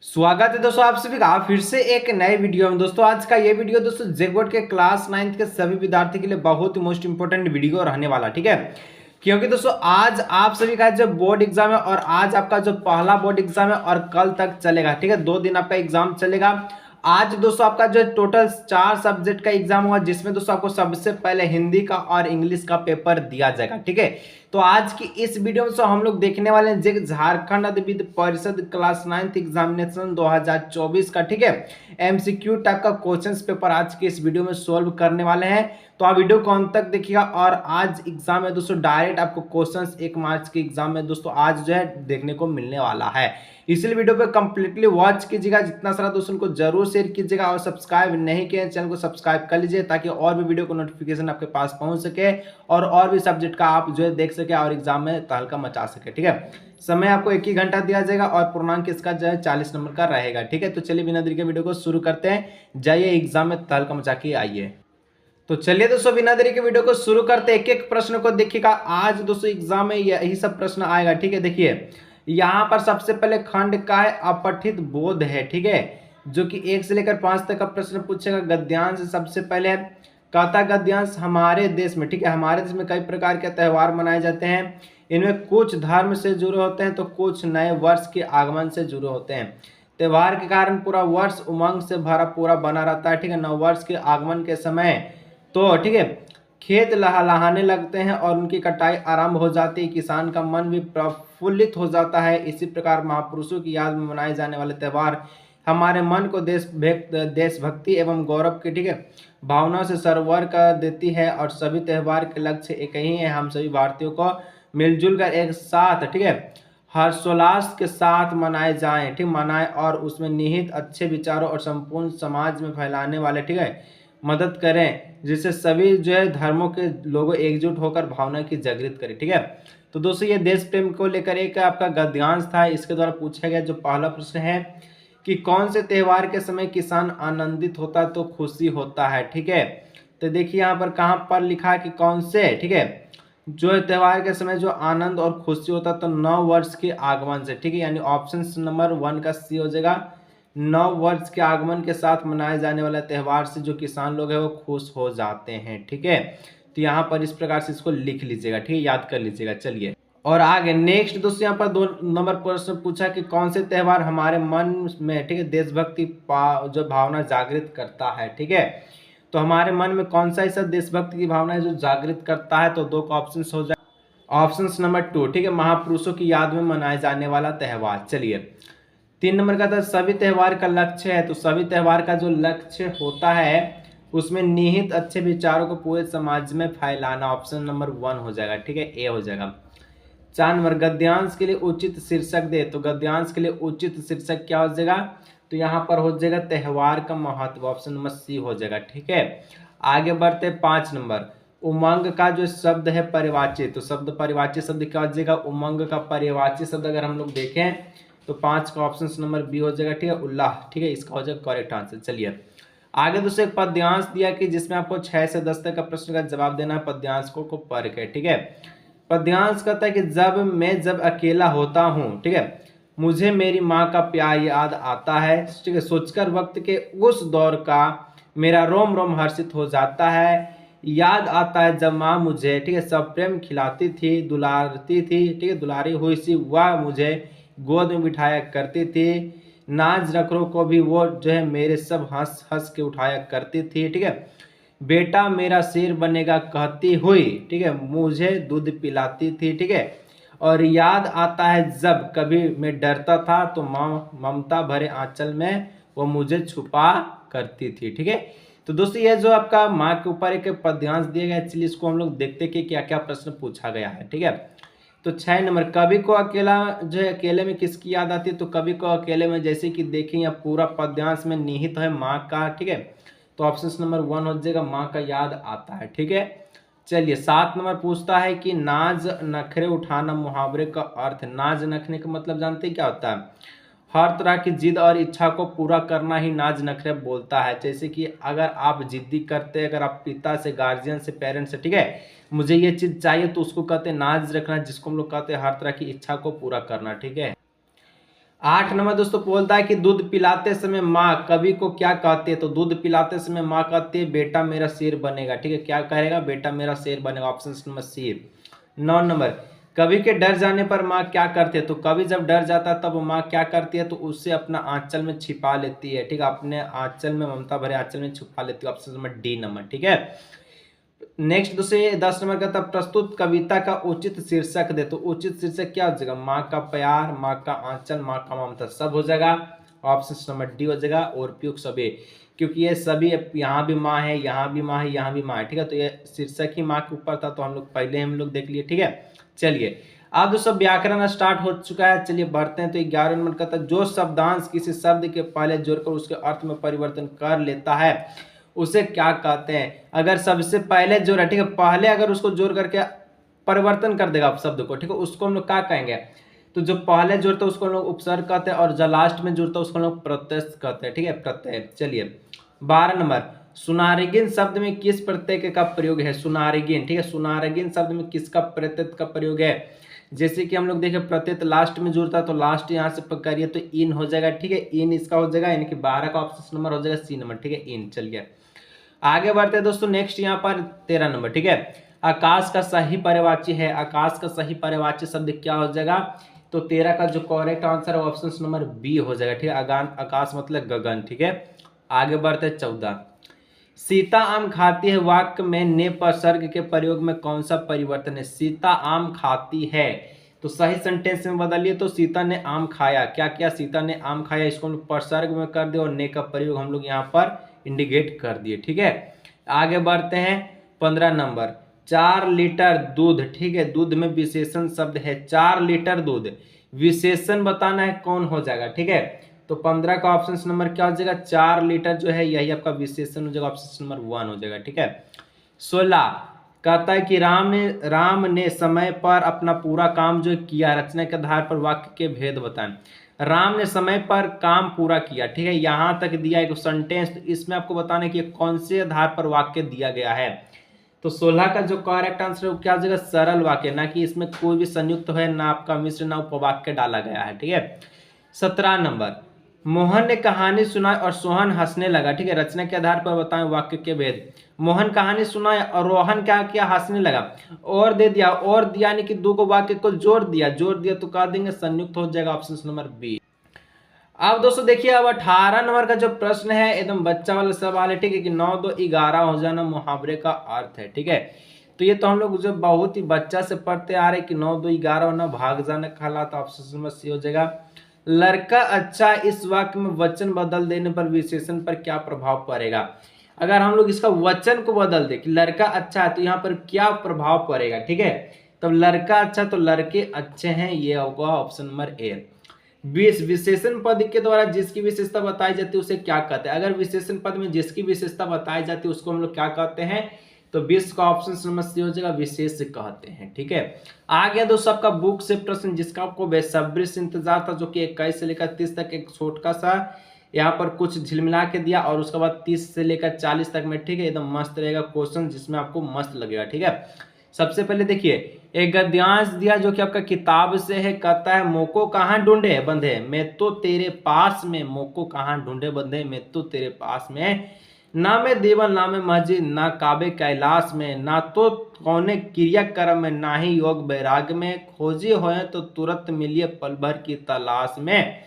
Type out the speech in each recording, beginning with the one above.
स्वागत है दोस्तों आप सभी का फिर से एक नए वीडियो में। दोस्तों आज का ये वीडियो दोस्तों जेकबोर्ड के क्लास 9th के सभी विद्यार्थी के लिए बहुत ही मोस्ट इंपोर्टेंट वीडियो रहने वाला, ठीक है। क्योंकि दोस्तों आज आप सभी का जो बोर्ड एग्जाम है और आज आपका जो पहला बोर्ड एग्जाम है और कल तक चलेगा, ठीक है। 2 दिन आपका एग्जाम चलेगा। आज दोस्तों आपका जो टोटल 4 सब्जेक्ट का एग्जाम होगा, जिसमें दोस्तों आपको सबसे पहले हिंदी का और इंग्लिश का पेपर दिया जाएगा, ठीक है। तो आज की इस वीडियो में हम लोग देखने वाले हैं झारखंड राज्य विद्युत परिषद क्लास 9th एग्जामिनेशन 2024 का, ठीक है, एमसीक्यू टाइप का क्वेश्चंस पेपर आज के इस वीडियो में सोल्व करने वाले हैं। तो आप वीडियो को अंत तक देखिएगा। और आज एग्जाम है दोस्तों, डायरेक्ट आपको क्वेश्चंस 1 मार्च के एग्जाम में दोस्तों आज जो है देखने को मिलने वाला है, इसलिए वीडियो पे कंप्लीटली वॉच कीजिएगा। जितना सारा दोस्तों को जरूर शेयर कीजिएगा और सब्सक्राइब नहीं किए चैनल को सब्सक्राइब कर लीजिए, ताकि और भी वीडियो को नोटिफिकेशन आपके पास पहुंच सके और भी सब्जेक्ट का आप जो है देख सके और एग्जाम में तहलका मचा सके, ठीक है। समय आपको 1 ही घंटा दिया जाएगा और पूर्णांक इसका जो है 40 नंबर का रहेगा, ठीक है। तो चलिए बिना देरी के वीडियो को शुरू करते हैं। जाइए एग्जाम में तहलका मचा के आइए। तो चलिए दोस्तों बिना देरी के वीडियो को शुरू करते हैं। एक एक प्रश्न को देखिएगा। आज दोस्तों एग्जाम में यही सब प्रश्न आएगा, ठीक है। देखिए यहाँ पर सबसे पहले खंड का है अपठित बोध है, ठीक है, जो कि 1 से लेकर 5 तक का प्रश्न पूछेगा। गद्यांश सबसे पहले कहता गद्यांश हमारे देश में, ठीक है, हमारे देश में कई प्रकार के त्यौहार मनाए जाते हैं। इनमें कुछ धर्म से जुड़े होते हैं तो कुछ नए वर्ष के आगमन से जुड़े होते हैं। त्योहार के कारण पूरा वर्ष उमंग से भरा पूरा बना रहता है, ठीक है। नव वर्ष के आगमन के समय तो ठीक है खेत लहलहाने लगते हैं और उनकी कटाई आरंभ हो जाती है। किसान का मन भी प्रफुल्लित हो जाता है। इसी प्रकार महापुरुषों की याद में मनाए जाने वाले त्यौहार हमारे मन को देशभक्ति एवं गौरव की, ठीक है, भावना से सरोवर कर देती है। और सभी त्यौहार के लक्ष्य एक ही है, हम सभी भारतीयों को मिलजुल कर एक साथ, ठीक है, हर्षोल्लास के साथ मनाए जाएं, ठीक, मनाएं और उसमें निहित अच्छे विचारों और संपूर्ण समाज में फैलाने वाले, ठीक है, मदद करें, जिससे सभी जो है धर्मों के लोगों एकजुट होकर भावना की जागृत करें, ठीक है। तो दोस्तों ये देश प्रेम को लेकर एक आपका गद्यांश था। इसके द्वारा पूछा गया जो पहला प्रश्न है कि कौन से त्यौहार के समय किसान आनंदित होता तो खुशी होता है, ठीक है। तो देखिए यहाँ पर कहाँ पर लिखा है कि कौन से, ठीक है, जो त्यौहार के समय जो आनंद और खुशी होता तो नव वर्ष के आगमन से, ठीक है, यानी ऑप्शन नंबर 1 का सी हो जाएगा। नव वर्ष के आगमन के साथ मनाए जाने वाला त्यौहार से जो किसान लोग हैं वो खुश हो जाते हैं, ठीक है। तो यहाँ पर इस प्रकार से इसको लिख लीजिएगा, ठीक है, याद कर लीजिएगा। चलिए और आगे नेक्स्ट दोस्तों यहाँ पर 2 नंबर प्रश्न पूछा कि कौन से त्यौहार हमारे मन में, ठीक है, देशभक्ति जो भावना जागृत करता है, ठीक है। तो हमारे मन में कौन सा ऐसा देशभक्ति की भावना है जो जागृत करता है, तो 2 का ऑप्शन हो जाए। ऑप्शन नंबर 2, ठीक है, महापुरुषों की याद में मनाए जाने वाला त्यौहार। चलिए 3 नंबर का था सभी त्यौहार का लक्ष्य है। तो सभी त्यौहार का जो लक्ष्य होता है उसमें निहित अच्छे विचारों को पूरे समाज में फैलाना। ऑप्शन नंबर 1 हो जाएगा, ठीक है, ए हो जाएगा। 4 नंबर गद्यांश के लिए उचित शीर्षक दे। तो गद्यांश के लिए उचित शीर्षक क्या हो जाएगा, तो यहाँ पर हो जाएगा त्यौहार का महत्व। ऑप्शन नंबर सी हो जाएगा, ठीक है। आगे बढ़ते 5 नंबर उमंग का जो शब्द है परिवाची। तो शब्द परिवाची शब्द क्या हो जाएगा, उमंग का परिवाची शब्द अगर हम लोग देखें तो 5 का ऑप्शन नंबर बी हो जाएगा, ठीक है, उल्लाह, ठीक है, इसका हो जाएगा करेक्ट आंसर। चलिए आगे दोस्तों एक पद्यांश दिया कि जिसमें आपको 6 से 10 तक का प्रश्न का जवाब देना है पद्यांश को पढ़ के, ठीक है। पद्यांश कहता है कि जब अकेला होता हूँ, ठीक है, मुझे मेरी माँ का प्यार याद आता है, ठीक है, सोचकर वक्त के उस दौर का मेरा रोम रोम हर्षित हो जाता है। याद आता है जब माँ मुझे, ठीक है, सब प्रेम खिलाती थी, दुलारती थी, ठीक है, दुलारी हुई सी वह मुझे गोद में बिठाया करती थी। नाज नखरों को भी वो जो है मेरे सब हंस हंस के उठाया करती थी, ठीक है। बेटा मेरा शेर बनेगा कहती हुई, ठीक है, मुझे दूध पिलाती थी, ठीक है। और याद आता है जब कभी मैं डरता था तो माँ ममता भरे आंचल में वो मुझे छुपा करती थी, ठीक है। तो दोस्तों ये जो आपका माँ के ऊपर एक पद्यांश दिया गया, चलिए इसको हम लोग देखते कि क्या क्या प्रश्न पूछा गया है, ठीक है। तो 6 नंबर कवि को अकेला जो है अकेले में किसकी याद आती है। तो कवि को अकेले में जैसे कि देखें या पूरा पद्यांश में निहित है माँ का, ठीक है। तो ऑप्शन नंबर 1 हो जाएगा, माँ का याद आता है, ठीक है। चलिए 7 नंबर पूछता है कि नाज नखरे उठाना मुहावरे का अर्थ। नाज नखरे का मतलब जानते हैं क्या होता है, हर तरह की जिद और इच्छा को पूरा करना ही नाज नखरे बोलता है। जैसे कि अगर आप जिद्दी करते हैं, अगर आप पिता से, गार्जियन से, पेरेंट्स से, ठीक है, मुझे ये चीज़ चाहिए तो उसको कहते हैं नाज रखना, जिसको हम लोग कहते हैं हर तरह की इच्छा को पूरा करना, ठीक है। 8 नंबर दोस्तों बोलता है कि दूध पिलाते समय माँ कवि को क्या कहती है, तो दूध पिलाते समय माँ कहती है बेटा मेरा शेर बनेगा। ठीक है, क्या कहेगा, बेटा मेरा शेर बनेगा, ऑप्शन नंबर सी। 9 नंबर कवि के डर जाने पर माँ क्या करती है, तो कवि जब डर जाता है तब माँ क्या करती है, तो उससे अपना आंचल में छिपा लेती है। ठीक है, अपने आंचल में, ममता भरे आंचल में छिपा लेती है, ऑप्शन नंबर डी नंबर। ठीक है, नेक्स्ट दूसरे 10 नंबर का था प्रस्तुत कविता का उचित शीर्षक दे, तो उचित शीर्षक क्या हो जाएगा, माँ का प्यार, माँ का आंचल, माँ का ममता, सब हो जाएगा, ऑप्शन नंबर डी हो जाएगा। और उपयुक्त सभी, क्योंकि ये सभी यहाँ भी माँ है, यहाँ भी माँ है, यहाँ भी माँ है। ठीक है, तो ये शीर्षक ही माँ के ऊपर था, तो हम लोग पहले हम लोग देख लिए। ठीक है, चलिए अब दोस्तों व्याकरण स्टार्ट हो चुका है, चलिए बढ़ते हैं। तो 11 नंबर का था जो शब्दांश किसी शब्द के पहले जोड़कर उसके अर्थ में परिवर्तन कर लेता है उसे क्या कहते हैं। अगर सबसे पहले जोड़ है, ठीक है, पहले अगर उसको जोड़ करके परिवर्तन कर देगा शब्द को, ठीक है, उसको हम लोग क्या कहेंगे, तो जो पहले जोड़ता है उसको हम लोग उपसर्ग कहते हैं, और जो लास्ट में जुड़ता है उसको हम लोग प्रत्यय कहते हैं। ठीक है, प्रत्यय। चलिए 12 नंबर सुनारगिन शब्द में किस प्रत्यय का प्रयोग है, सुनारगिन। ठीक है, सुनारगिन शब्द में किसका प्रत्यय का प्रयोग है, जैसे कि हम लोग देखें प्रत्यय लास्ट में जुड़ता है, तो लास्ट यहाँ से करिए तो इन हो जाएगा। ठीक है, इन इसका हो जाएगा, यानी कि 12 का ऑप्शन नंबर हो जाएगा सी नंबर। ठीक है, इन। चलिए आगे बढ़ते हैं दोस्तों, नेक्स्ट यहाँ पर 13 नंबर। ठीक है, आकाश का सही पर्यायवाची है, आकाश का सही पर्यायवाची शब्द क्या हो जाएगा, तो 13 का जो करेक्ट आंसर है ऑप्शन नंबर बी हो जाएगा। ठीक है, आकाश मतलब गगन। ठीक है, आगे बढ़ते हैं 14। सीता आम खाती है वाक्य में ने उपसर्ग के प्रयोग में कौन सा परिवर्तन है, सीता आम खाती है, तो सही सेंटेंस में बदलिए, तो सीता ने आम खाया, क्या किया, सीता ने आम खाया, इसको हम उपसर्ग में कर दिया और ने का प्रयोग हम लोग यहाँ पर इंडिकेट कर दिए। ठीक है, आगे बढ़ते हैं 15 नंबर 4 लीटर दूध। ठीक है, दूध में विशेषण शब्द है, 4 लीटर दूध, विशेषण बताना है, कौन हो जाएगा। ठीक है, तो 15 का ऑप्शन नंबर क्या हो जाएगा, 4 लीटर जो है यही आपका विशेषण हो जाएगा, ऑप्शन नंबर 1 हो जाएगा। ठीक है, 16 कहता है कि राम ने समय पर अपना पूरा काम जो किया, रचना के आधार पर वाक्य के भेद बताएं। राम ने समय पर काम पूरा किया। ठीक है, यहां तक दिया एक सेंटेंस, तो इसमें आपको बताना है कि कौन से आधार पर वाक्य दिया गया है, तो 16 का जो करेक्ट आंसर है वो क्या हो जाएगा, सरल वाक्य, ना कि इसमें कोई भी संयुक्त है, ना आपका मिश्र, ना उपवाक्य डाला गया है। ठीक है, 17 नंबर मोहन ने कहानी सुनाई और सोहन हंसने लगा। ठीक है, रचना के आधार पर बताएं वाक्य के भेद। मोहन कहानी सुनाई और रोहन क्या किया, हंसने लगा, और दे दिया, और दिया यानी कि दो को वाक्य को जोड़ दिया, तो कह देंगे संयुक्त हो जाएगा, ऑप्शन नंबर बी। अब दोस्तों देखिए, अब 18 नंबर का जो प्रश्न है एकदम बच्चा वाला सवाल है। ठीक है, कि 9 2 11 हो जाना मुहावरे का अर्थ है। ठीक है, तो ये तो हम लोग जो बहुत ही बच्चा से पढ़ते आ रहे हैं कि 9 2 11 होना भाग जाना कहलाता, ऑप्शन नंबर सी हो जाएगा। लड़का अच्छा, इस वाक्य में वचन बदल देने पर विशेषण पर क्या प्रभाव पड़ेगा। अगर हम लोग इसका वचन को बदल दे कि लड़का अच्छा है, तो यहाँ पर क्या प्रभाव पड़ेगा। ठीक है, तब लड़का अच्छा, तो लड़के अच्छे हैं, ये होगा ऑप्शन नंबर ए। विशेषण पद के द्वारा जिसकी विशेषता बताई जाती है उसे क्या कहते हैं। अगर विशेषण पद में जिसकी विशेषता बताई जाती है उसको हम लोग क्या कहते हैं, तो 20 का ऑप्शन नंबर सी हो जाएगा, विशेष कहते हैं। ठीक है, आ गया दोस्तों आपका बुक से प्रश्न जिसका आपको बेसब्री से इंतजार था, जो कि 21 से लेकर 30 तक एक छोटा सा यहाँ पर कुछ झिलमिला के दिया, और उसके बाद 30 से लेकर 40 तक में। ठीक है, एकदम मस्त रहेगा क्वेश्चन, जिसमें आपको मस्त लगेगा। ठीक है, सबसे पहले देखिए एक गद्यांश दिया जो कि आपका किताब से है, कहता है मोको कहाँ ढूंढे बंधे, मैं तो तेरे पास में, मोको कहाँ ढूंढे बंधे, मैं तो तेरे पास में, ना मैं देवल ना मैं मस्जिद, ना काबे कैलाश में, ना तो कौने क्रिया कर्म में, ना ही योग वैराग्य में, खोजे होए तो तुरंत मिलिए पल भर की तलाश में,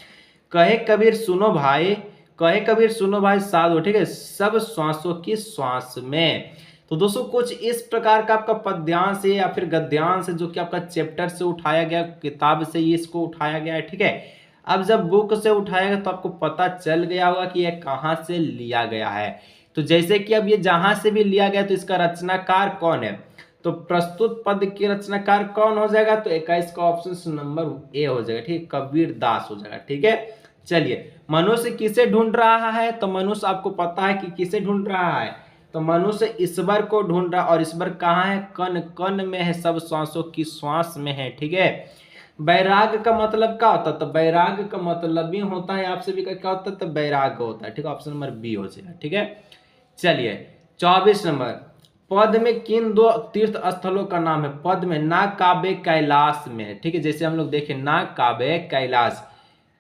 कहे कबीर सुनो भाई, कहे कबीर सुनो भाई साधो। ठीक है, सब श्वासों की श्वास में। तो दोस्तों कुछ इस प्रकार का आपका पद्यांश है या फिर गद्यांश है, जो कि आपका चैप्टर से उठाया गया, किताब से ही इसको उठाया गया है। ठीक है, अब जब बुक से उठाया गया तो आपको पता चल गया होगा कि यह कहाँ से लिया गया है। तो जैसे कि अब ये जहां से भी लिया गया, तो इसका रचनाकार कौन है, तो प्रस्तुत पद के रचनाकार कौन हो जाएगा, तो 21 का ऑप्शन नंबर ए हो जाएगा। ठीक, कबीर दास हो जाएगा। ठीक है, चलिए मनुष्य किसे ढूंढ रहा है, तो मनुष्य आपको पता है कि किसे ढूंढ रहा है, तो मनुष्य ईश्वर को ढूंढ रहा, और ईश्वर कहाँ है, कण कण में है, सब श्वासों की श्वास में है। ठीक है, वैराग्य का मतलब क्या होता है, तो वैराग्य का मतलब ही होता है, आप सभी का क्या होता है, तो वैराग्य होता है। ठीक है, ऑप्शन नंबर बी हो जाएगा। ठीक है, चलिए 24 नंबर पद में किन दो तीर्थ स्थलों का नाम है, पद में ना काबे कैलाश में। ठीक है, जैसे हम लोग देखें ना काबे कैलाश,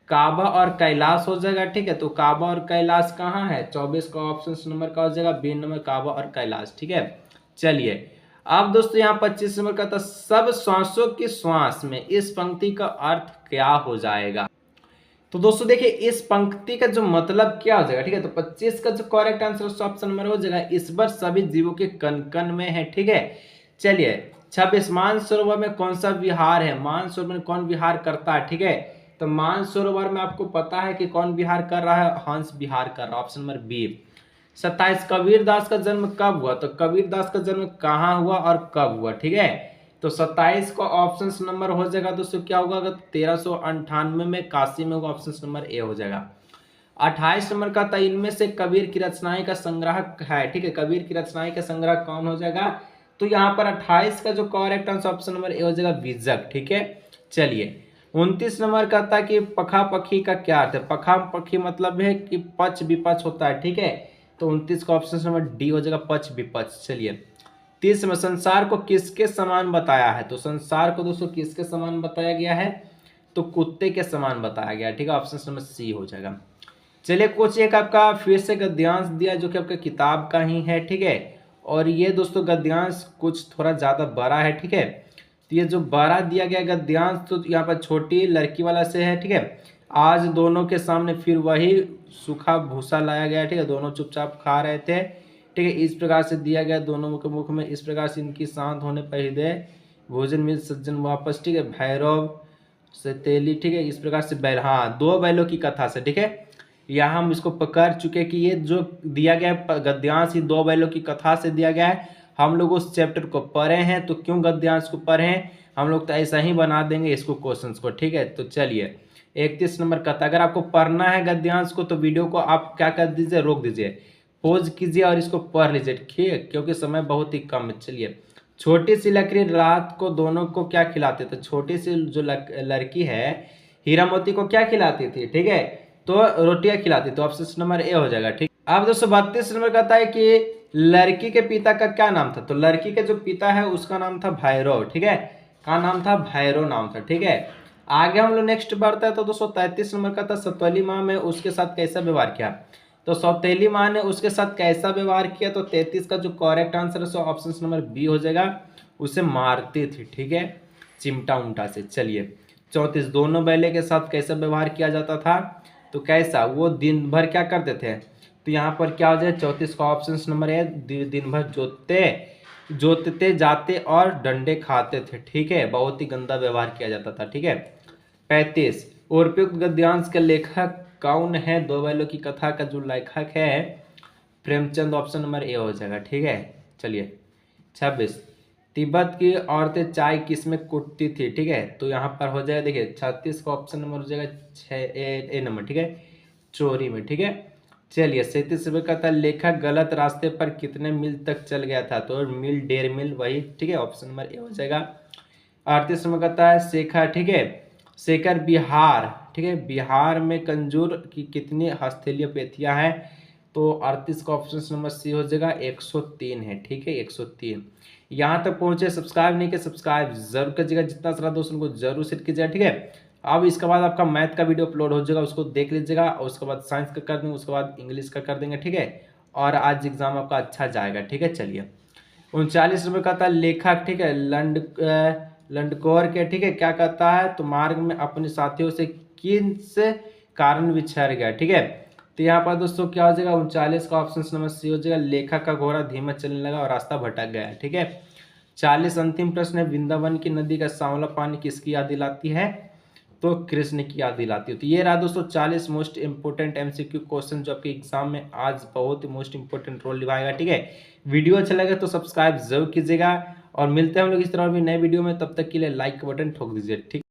काबा और कैलाश हो जाएगा। ठीक है, तो काबा और कैलाश कहाँ है? 24 का ऑप्शन नंबर का हो जाएगा बी नंबर, काबा और कैलाश। ठीक है, चलिए अब दोस्तों यहाँ 25 नंबर का था, सब श्वासों की श्वास में इस पंक्ति का अर्थ क्या हो जाएगा? तो दोस्तों देखिए इस पंक्ति का जो मतलब क्या हो जाएगा। ठीक है, तो 25 का जो करेक्ट आंसर ऑप्शन नंबर हो जाएगा, ईश्वर सभी जीवों के कण कण में है। ठीक है, चलिए 26 मानसरोवर में कौन सा विहार है? मानसरोवर में कौन विहार करता है? ठीक है, तो मानसरोवर में आपको पता है कि कौन विहार कर रहा है? हंस विहार कर रहा है, ऑप्शन नंबर बी। 27 कबीरदास का जन्म कब हुआ? तो कबीरदास का जन्म कहाँ हुआ और कब हुआ? ठीक है, तो 27 का ऑप्शन नंबर हो जाएगा दोस्तों क्या होगा? अगर 1398 में काशी में होगा, ऑप्शन नंबर ए हो जाएगा। 28 नंबर का था, इनमें से कबीर की रचनाएं का संग्रह है। ठीक है, कबीर की रचनाएं का संग्रह कौन हो जाएगा? तो यहाँ पर 28 का जो correct answer option number A हो जाएगा बीजक। ठीक है, चलिए 29 नंबर का था कि पखा पखी का क्या अर्थ है? पखा पखी मतलब है कि पक्ष विपक्ष होता है। ठीक है, तो 29 का ऑप्शन नंबर डी हो जाएगा पक्ष विपक्ष। चलिए 30 में संसार को किसके समान बताया है? तो संसार को दोस्तों किसके समान बताया गया है? तो कुत्ते के समान बताया गया। ठीक है, ऑप्शन नंबर सी हो जाएगा। चलिए कुछ एक आपका फिर से गद्यांश दिया जो कि आपका किताब का ही है। ठीक है, और ये दोस्तों गद्यांश कुछ थोड़ा ज़्यादा बड़ा है। ठीक है, तो ये जो बड़ा दिया गया गद्यांश तो यहाँ पर छोटी लड़की वाला से है। ठीक है, आज दोनों के सामने फिर वही सूखा भूसा लाया गया। ठीक है, दोनों चुपचाप खा रहे थे। ठीक है, इस प्रकार से दिया गया दोनों के मुख में, इस प्रकार से इनकी शांत होने पर हृदय भोजन मिल सज्जन वापस। ठीक है, भैरव से तेली। ठीक है, इस प्रकार से बैल, हाँ 2 बैलों की कथा से। ठीक है, यहाँ हम इसको पकड़ चुके कि ये जो दिया गया गद्यांश ही 2 बैलों की कथा से दिया गया है। हम लोग उस चैप्टर को पढ़े हैं, तो क्यों गद्यांश को पढ़े हैं? हम लोग तो ऐसा ही बना देंगे इसको क्वेश्चंस को। ठीक है, तो चलिए 31 नंबर कथा, अगर आपको पढ़ना है गद्यांश को तो वीडियो को आप क्या कर दीजिए, रोक दीजिए, पॉज कीजिए और इसको पढ़ लीजिए। ठीक है, क्योंकि समय बहुत ही कम है। चलिए छोटी सी लकड़ी रात को दोनों को क्या खिलाते? तो छोटी सी जो लड़की है हीरा मोती को क्या खिलाती थी? ठीक है, तो रोटियां खिलाती। तो ऑप्शन नंबर ए हो जाएगा। ठीक, अब दोस्तों 32 नंबर कहता है कि लड़की के पिता का क्या नाम था? तो लड़की के जो पिता है उसका नाम था भैरव। ठीक है, का नाम था? भैरव नाम था। ठीक है, आगे हम लोग नेक्स्ट बढ़ता है। तो दोस्तों 33 नंबर का था, सतवली माँ में उसके साथ कैसा व्यवहार किया? तो सौतेली माँ ने उसके साथ कैसा व्यवहार किया? तो 33 का जो करेक्ट आंसर है सो ऑप्शन नंबर बी हो जाएगा, उसे मारती थी। ठीक है, चिमटा उमटा से। चलिए 34 दोनों बैले के साथ कैसा व्यवहार किया जाता था? तो कैसा? वो दिन भर क्या करते थे? तो यहाँ पर क्या हो जाए 34 का ऑप्शन नंबर है, दिन भर जोतते जाते और डंडे खाते थे। ठीक है, बहुत ही गंदा व्यवहार किया जाता था। ठीक है, 35 उपयुक्त गद्यांश के लेखक कौन है? 2 बैलों की कथा का जो लेखक है प्रेमचंद, ऑप्शन नंबर ए हो जाएगा। ठीक है, चलिए 26 तिब्बत की औरतें चाय किस में कुटती थी? ठीक है, तो यहाँ पर हो जाएगा देखिए 36 का ऑप्शन नंबर हो जाएगा 6 ए नंबर। ठीक है, चोरी में। ठीक है, चलिए 37 रुपये का था, लेखक गलत रास्ते पर कितने मील तक चल गया था? तो मील 1.5 मील वही। ठीक है, ऑप्शन नंबर ए हो जाएगा। 38 रुपये का था शेखर। ठीक है, शेखर बिहार। ठीक है, बिहार में कंजूर की कितनी हस्तलिपियाँ हैं? तो 38 का ऑप्शन नंबर सी हो जाएगा 103 है। ठीक है, 103। यहाँ तक पहुँचे, सब्सक्राइब नहीं किया सब्सक्राइब जरूर कीजिएगा, जितना सारा दोस्तों को जरूर शेयर कीजिएगा। ठीक है, अब इसके बाद आपका मैथ का वीडियो अपलोड हो जाएगा, उसको देख लीजिएगा, और उसके बाद साइंस का कर देंगे, उसके बाद इंग्लिश का कर देंगे। ठीक है, और आज एग्जाम आपका अच्छा जाएगा। ठीक है, चलिए 39 रुपये का था लेखक। ठीक है, लंडकोर के। ठीक है, क्या कहता है? तो मार्ग में अपने साथियों से किस कारण बिछड़ गया? ठीक है, तो यहाँ पर दोस्तों क्या हो जाएगा 39 का ऑप्शन नंबर सी हो जाएगा, लेखक का घोड़ा धीमा चलने लगा और रास्ता भटक गया। ठीक है, 40 अंतिम प्रश्न है, वृंदावन की नदी का सांवला पानी किसकी याद दिलाती है? तो कृष्ण की याद दिलाती है। तो ये रहा दोस्तों 40 मोस्ट इंपोर्टेंट एमसीक्यू क्वेश्चन जो आपके एग्जाम में आज बहुत ही मोस्ट इंपोर्टेंट रोल निभाएगा। ठीक है, वीडियो अच्छा लगे तो सब्सक्राइब जरूर कीजिएगा, और मिलते हैं हम लोग इस तरह भी नए वीडियो में, तब तक के लिए लाइक का बटन ठोक दीजिए। ठीक।